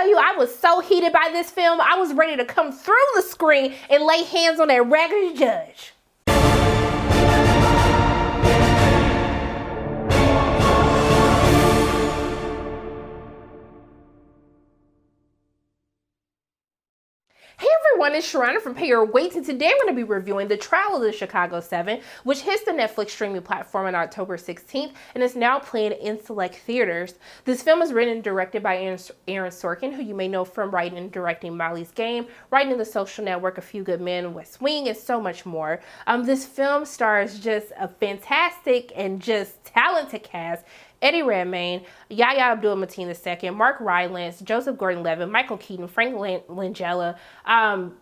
tell you, I was so heated by this film, I was ready to come through the screen and lay hands on that raggedy judge. Hey everyone, it's Sharana from Pay Your Weight, and today I'm going to be reviewing The Trial of the Chicago 7, which hits the Netflix streaming platform on October 16th and is now playing in select theaters. This film is written and directed by Aaron Sorkin, who you may know from writing and directing Molly's Game, writing The Social Network, A Few Good Men, West Wing, and so much more. This film stars just a fantastic and just talented cast. Eddie Redmayne, Yahya Abdul-Mateen II, Mark Rylance, Joseph Gordon-Levitt, Michael Keaton, Frank Langella.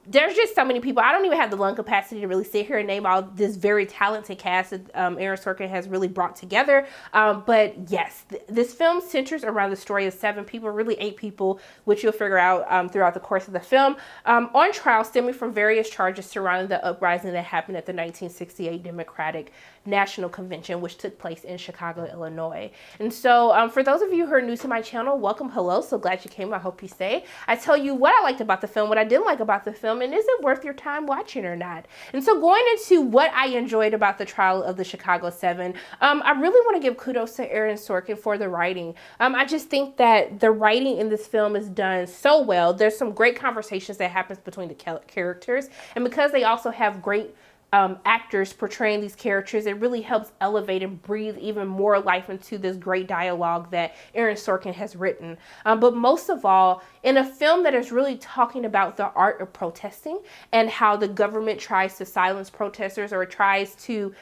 There's just so many people. I don't even have the lung capacity to really sit here and name all this very talented cast that Aaron Sorkin has really brought together. But yes, this film centers around the story of 7 people, really 8 people, which you'll figure out throughout the course of the film, on trial stemming from various charges surrounding the uprising that happened at the 1968 Democratic National Convention, which took place in Chicago, Illinois. And so for those of you who are new to my channel, welcome, hello, so glad you came, I hope you stay. I tell you what I liked about the film, what I didn't like about the film, and is it worth your time watching or not? And so going into what I enjoyed about The Trial of the Chicago 7, I really want to give kudos to Aaron Sorkin for the writing. I just think that the writing in this film is done so well. There's some great conversations that happens between the characters, and because they also have great actors portraying these characters, it really helps elevate and breathe even more life into this great dialogue that Aaron Sorkin has written. But most of all, in a film that is really talking about the art of protesting and how the government tries to silence protesters or tries to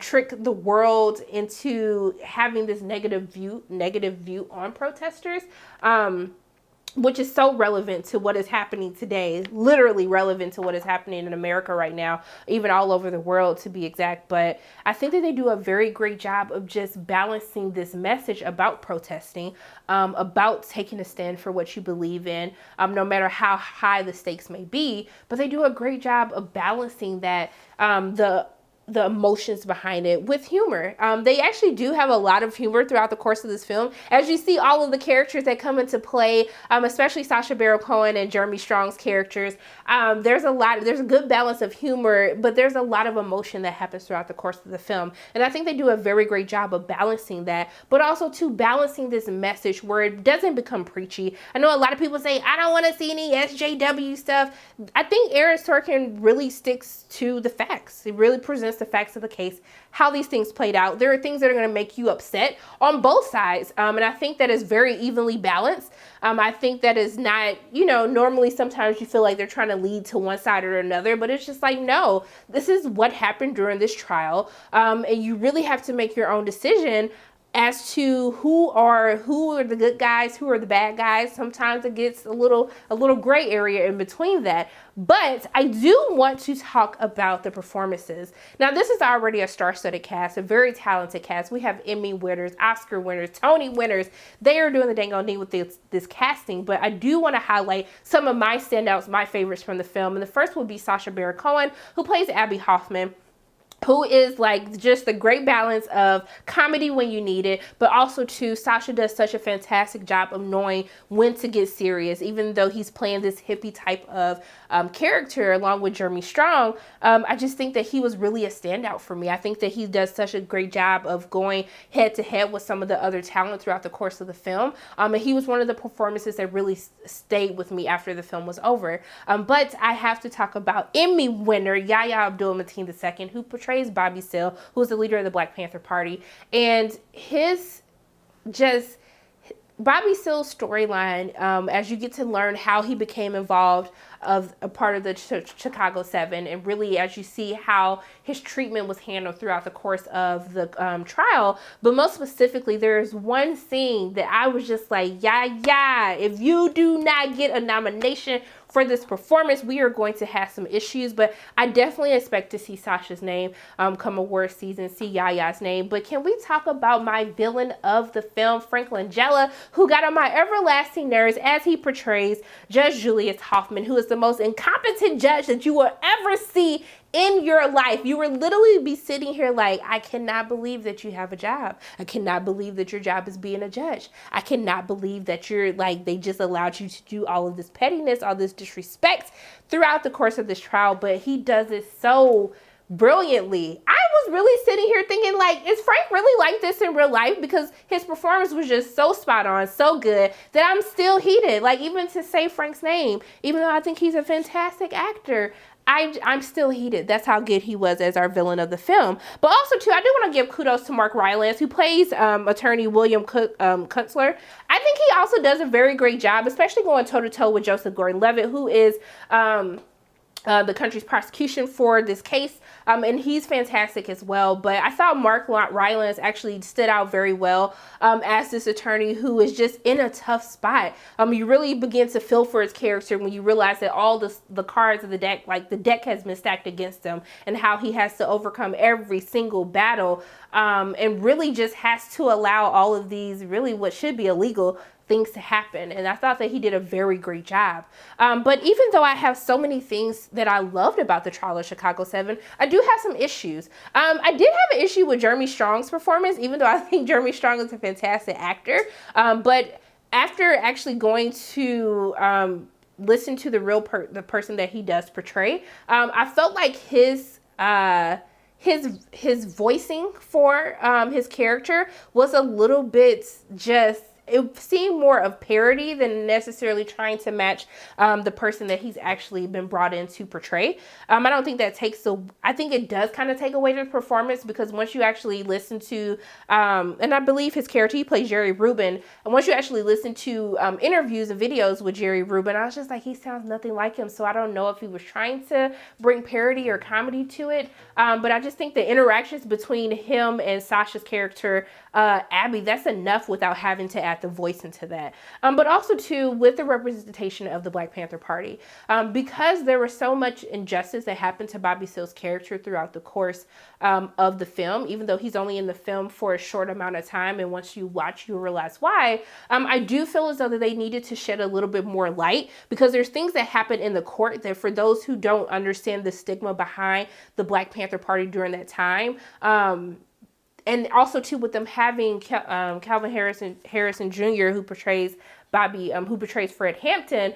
trick the world into having this negative view on protesters, which is so relevant to what is happening today, literally relevant to what is happening in America right now, even all over the world to be exact. But I think that they do a very great job of just balancing this message about protesting, about taking a stand for what you believe in, no matter how high the stakes may be. But they do a great job of balancing that, the emotions behind it with humor. They actually do have a lot of humor throughout the course of this film. As you see all of the characters that come into play, especially Sacha Baron Cohen and Jeremy Strong's characters, there's a good balance of humor, but there's a lot of emotion that happens throughout the course of the film. And I think they do a very great job of balancing that, but also to balancing this message where it doesn't become preachy. I know a lot of people say, I don't want to see any SJW stuff. I think Aaron Sorkin really sticks to the facts. It really presents the facts of the case, how these things played out. There are things that are going to make you upset on both sides. And I think that is very evenly balanced. I think that is not, normally sometimes you feel like they're trying to lead to one side or another, but it's just like, no, this is what happened during this trial. And you really have to make your own decision as to who are the good guys, who are the bad guys. Sometimes it gets a little gray area in between that. But I do want to talk about the performances. Now, this is already a star-studded cast, a very talented cast. We have Emmy winners, Oscar winners, Tony winners. They are doing the dang on knee with this casting. But I do want to highlight some of my standouts, my favorites from the film. And the first would be Sacha Baron Cohen, who plays Abby Hoffman, who is like just the great balance of comedy when you need it, but also too, Sacha does such a fantastic job of knowing when to get serious, even though he's playing this hippie type of character along with Jeremy Strong. I just think that he was really a standout for me. I think that he does such a great job of going head to head with some of the other talent throughout the course of the film. And he was one of the performances that really stayed with me after the film was over. But I have to talk about Emmy winner Yahya Abdul-Mateen II, who portrays Bobby Seale, who is the leader of the Black Panther Party. And Bobby Seale's storyline, as you get to learn how he became involved of a part of the Chicago 7, and really as you see how his treatment was handled throughout the course of the trial. But most specifically, there's one scene that I was just like, yeah, if you do not get a nomination for this performance, we are going to have some issues. But I definitely expect to see Sacha's name come award season, see Yaya's name. But can we talk about my villain of the film, Frank Langella, who got on my everlasting nerves as he portrays Judge Julius Hoffman, who is the most incompetent judge that you will ever see in your life. You would literally be sitting here like, I cannot believe that you have a job. I cannot believe that your job is being a judge. I cannot believe that you're like, they just allowed you to do all of this pettiness, all this disrespect throughout the course of this trial. But he does it so brilliantly. I was really sitting here thinking, like, is Frank really like this in real life? Because his performance was just so spot on, so good, that I'm still heated. Like, even to say Frank's name, even though I think he's a fantastic actor, I'm still heated. That's how good he was as our villain of the film. But also, too, I do want to give kudos to Mark Rylance, who plays attorney William Kunstler. I think he also does a very great job, especially going toe-to-toe with Joseph Gordon-Levitt, who is the country's prosecution for this case, and he's fantastic as well. But I thought Mark Rylance actually stood out very well as this attorney who is just in a tough spot. You really begin to feel for his character when you realize that all the cards of the deck, like the deck has been stacked against him, and how he has to overcome every single battle, and really just has to allow all of these really what should be illegal things to happen. And I thought that he did a very great job. But even though I have so many things that I loved about the trial of Chicago 7, I do have some issues. I did have an issue with Jeremy Strong's performance, even though I think Jeremy Strong is a fantastic actor. But after actually going to listen to the person that he does portray, I felt like his voicing for his character was a little bit just, it seemed more of parody than necessarily trying to match the person that he's actually been brought in to portray. I don't think that I think it does kind of take away the performance, because once you actually listen to, and I believe his character, he plays Jerry Rubin, and once you actually listen to interviews and videos with Jerry Rubin, I was just like, he sounds nothing like him. So I don't know if he was trying to bring parody or comedy to it. But I just think the interactions between him and Sasha's character, Abby, that's enough without having to add the voice into that. But also too, with the representation of the Black Panther Party, because there was so much injustice that happened to Bobby Seale's character throughout the course of the film, even though he's only in the film for a short amount of time, and once you watch, you realize why. I do feel as though that they needed to shed a little bit more light, because there's things that happen in the court that, for those who don't understand the stigma behind the Black Panther Party during that time, and also too, with them having Calvin Harrison Jr., who portrays Bobby, who portrays Fred Hampton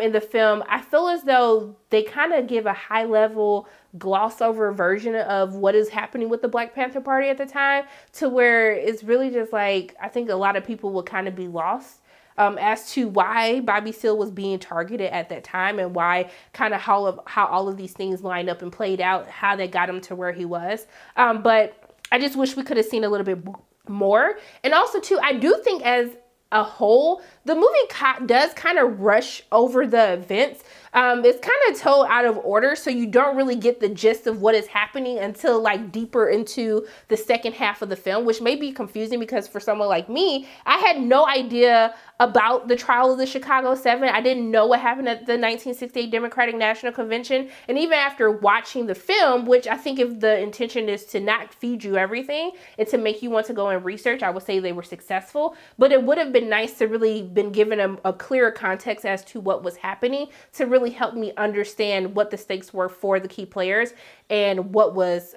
in the film, I feel as though they kind of give a high level gloss over version of what is happening with the Black Panther Party at the time, to where it's really just like, I think a lot of people will kind of be lost as to why Bobby Seale was being targeted at that time, and why kind of how all of these things lined up and played out, how they got him to where he was. But I just wish we could have seen a little bit more. And also too, I do think as a whole, the movie does kind of rush over the events. It's kind of told out of order, so you don't really get the gist of what is happening until like deeper into the second half of the film, which may be confusing, because for someone like me, I had no idea about the trial of the Chicago 7. I didn't know what happened at the 1968 Democratic National Convention. And even after watching the film, which I think if the intention is to not feed you everything and to make you want to go and research, I would say they were successful. But it would have been nice to really been given a clearer context as to what was happening, to really help me understand what the stakes were for the key players, and what was,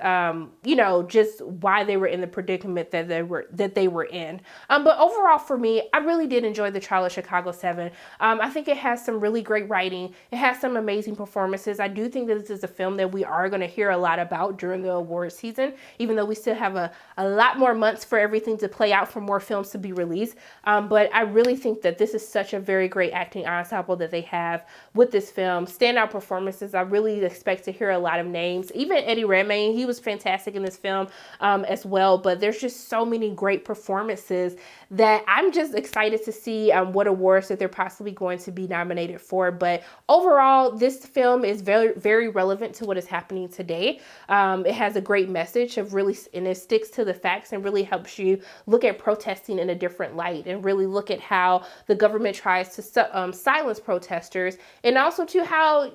just why they were in the predicament that they were in. But overall, for me, I really did enjoy the trial of Chicago 7. I think it has some really great writing. It has some amazing performances. I do think that this is a film that we are going to hear a lot about during the awards season, even though we still have a lot more months for everything to play out, for more films to be released. But I really think that this is such a very great acting ensemble that they have with this film. Standout performances. I really expect to hear a lot of names. Even Eddie Redmayne, he was fantastic in this film as well. But there's just so many great performances that I'm just excited to see what awards that they're possibly going to be nominated for. But overall, this film is very, very relevant to what is happening today. It has a great message of really, and it sticks to the facts and really helps you look at protesting in a different light, and really look at how the government tries to silence protesters, and also to how,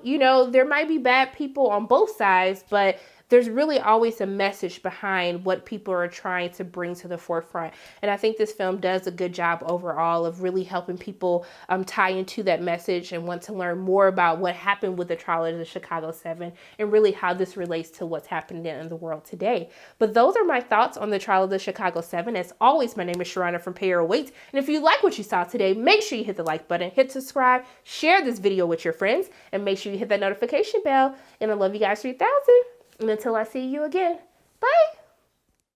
there might be bad people on both sides, but there's really always a message behind what people are trying to bring to the forefront. And I think this film does a good job overall of really helping people tie into that message and want to learn more about what happened with the trial of the Chicago 7 and really how this relates to what's happening in the world today. But those are my thoughts on the trial of the Chicago 7. As always, my name is Sharana from Pay Your Weight. And if you like what you saw today, make sure you hit the like button, hit subscribe, share this video with your friends, and make sure you hit that notification bell. And I love you guys 3000. And until I see you again,